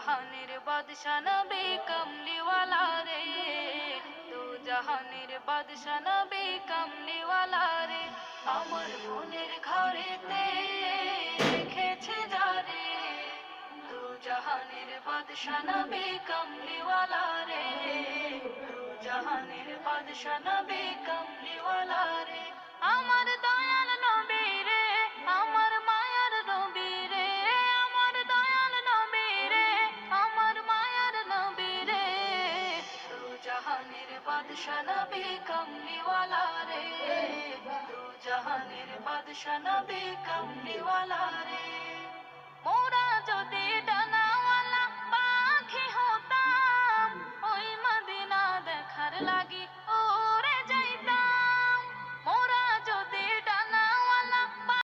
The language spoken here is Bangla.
জাহানের বাদশা নবী কমলিওয়ালা রে, দু জাহানের বাদশা নবী কমলিওয়ালা রে। আমার মনের ঘরেতে রেখেছে যারে, দু জাহানের বাদশা নবী কমলিওয়ালা রে, দু জাহানের বাদশা নবী কমলিওয়ালা রে। আমার দয়াল নবী রে, আমার মায়ার নবী রে, আমার দয়াল নবী রে, আমার মায়ার নবী রে, দু জাহানের বাদশা নবী কমলিওয়ালা রে, দু জাহানের বাদশা নবী কমলিওয়ালা রে। মোরা যদি